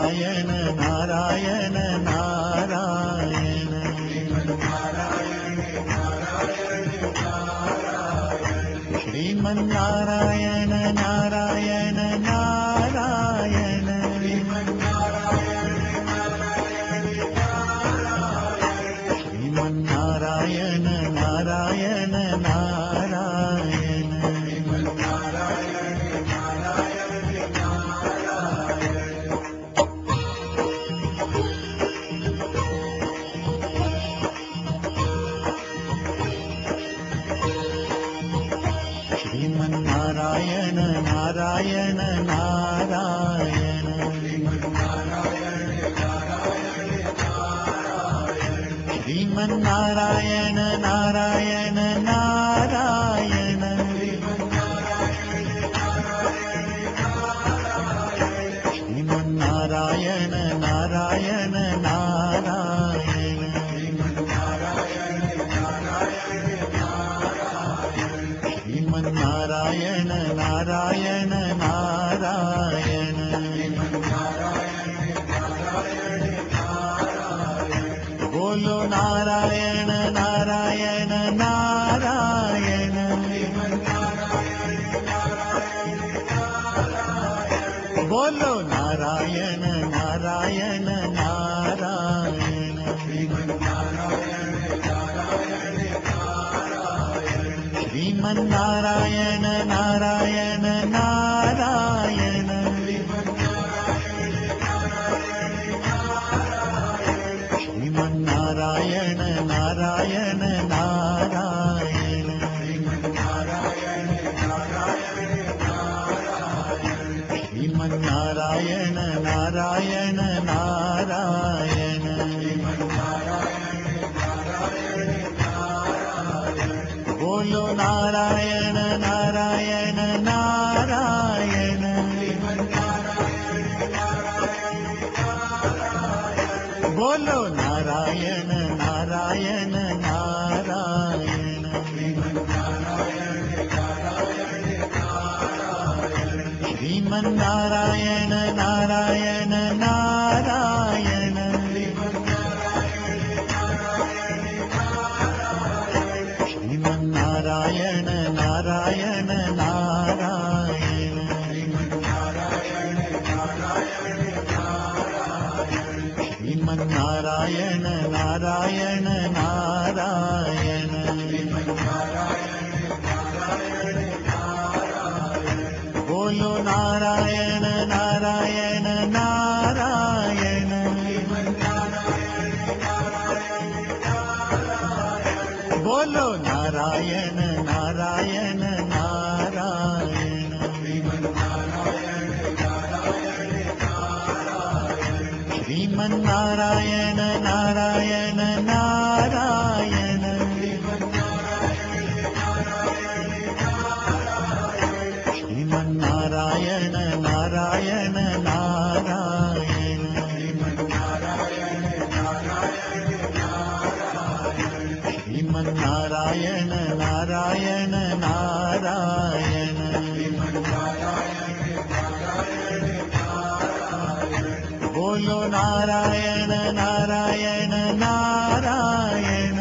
नारायण नारायण नारायण श्रीमन्नारायण नारायण नारायण श्रीमन्नारायण नारायण नारायण श्रीमन्नारायण नारायण नारायण श्रीमन्नारायण नारायण नारायण श्रीमन्नारायण नारायण नारायण श्रीमन्नारायण नारायण नारायण बोलो नारायण नारायण नारायण बोलो नारायण नारायण नारायण श्रीमन्नारायण नारायण नारायण श्रीमन्नारायण नारायण नारायण श्रीमन्नारायण नारायण नारायण बोलो नारायण नारायण नारायण बोलो नारायण नारायण नारायण श्रीमन्नारायण नारायण नारायण श्रीमन्नारायण नारायण नारायण श्रीमन्नारायण नारायण नारायण बोलो नारायण नारायण नारायण बोलो नारायण नारायण नारायण श्रीमन्नारायण नारायण नारायण श्रीमन्नारायण नारायण नारायण श्रीमन्नारायण नारायण नारायण बोलो नारायण नारायण नारायण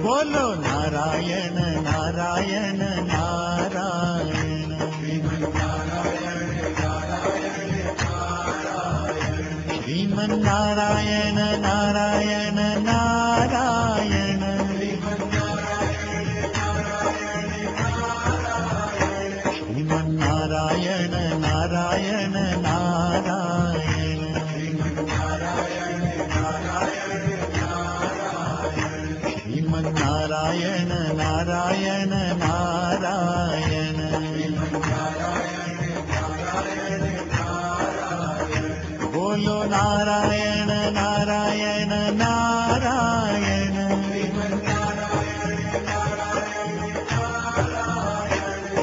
बोलो नारायण नारायण नारायण श्रीमन्नारायण नारायण नारायण श्रीमन्नारायण नारायण नारायण श्रीमन्नारायण नारायण नारायण बोलो नारायण नारायण नारायण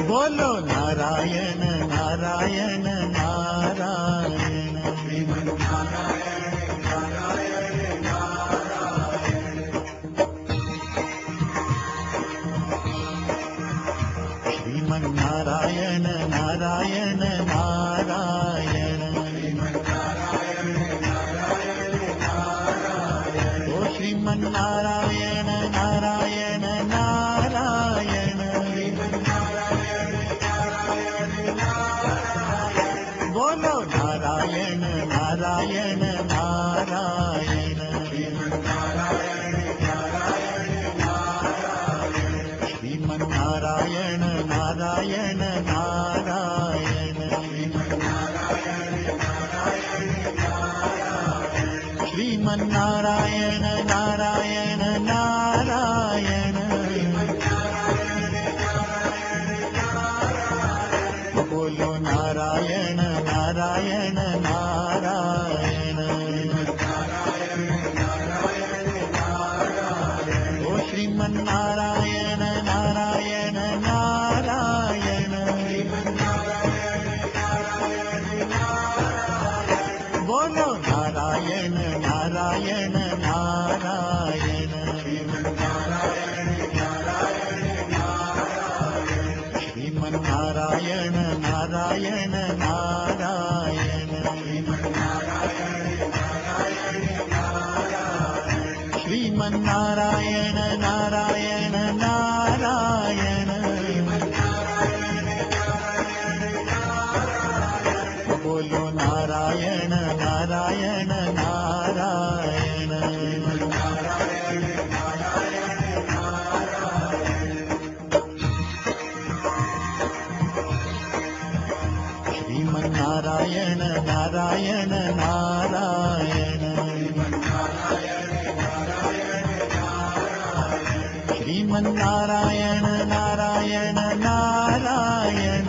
बोलो नारायण नारायण नारायण श्रीमन्नारायण नारायण नारायण नारायण ओ श्रीमन नारायण नारायण नारायण बोलो नारायण नारायण नारायण श्रीमन नारायण नारायण नारायण श्रीमन नारायण नारायण नारायण बोलो नारायण नारायण नारायण ओ श्रीमन नारायण नारायण नारायण बोलो नारायण नारायण नारायण श्रीमन नारायण नारायण नारायण श्रीमन नारायण नारायण नारायण बोलो नारायण नारायण नारायण श्रीमन नारायण नारायण नारायण श्रीमन नारायण नारायण नारायण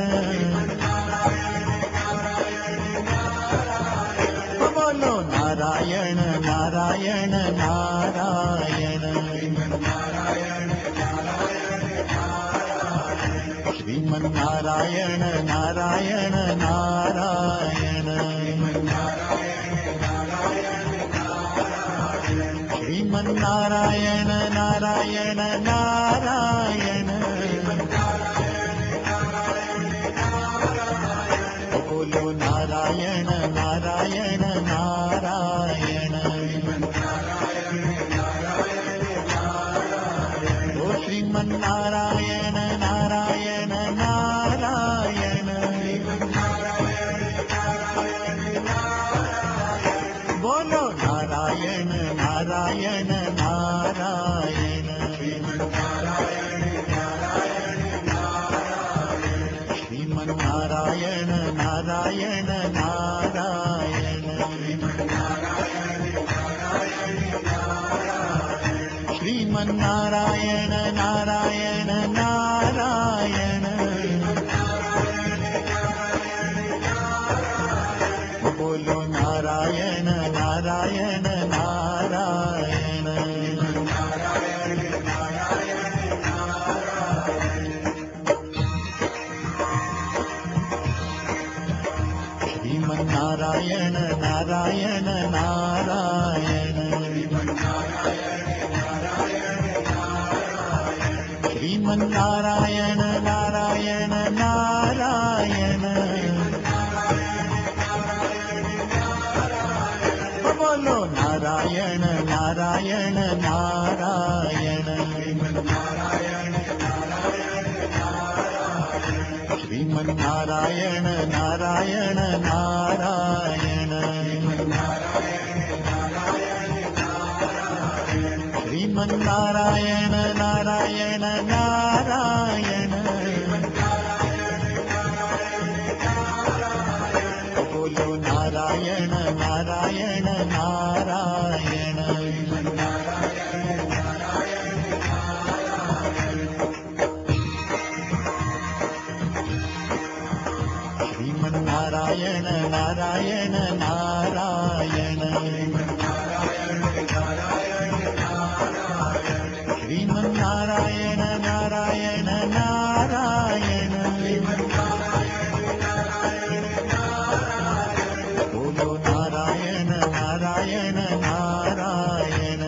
बोलो नारायण नारायण नारायण श्रीमन नारायण नारायण नारायण श्रीमन नारायण नारायण नारायण बोलो नारायण नारायण नारायण ओ श्रीमन नारायण नारायण नारायण बोलो नारायण नारायण नारायण श्रीमन नारायण नारायण नारायण श्रीमन नारायण नारायण नारायण बोलो नारायण नारायण नारायण श्रीमन नारायण नारायण नारायण श्रीमन नारायण नारायण नारायण बोलो नारायण नारायण नारायण श्रीमन नारायण नारायण नारायण श्रीमन नारायण नारायण नारायण बोलो नारायण नारायण नारायण श्रीमन नारायण नारायण नारायण श्रीमन नारायण नारायण नारायण बोलो नारायण नारायण नारायण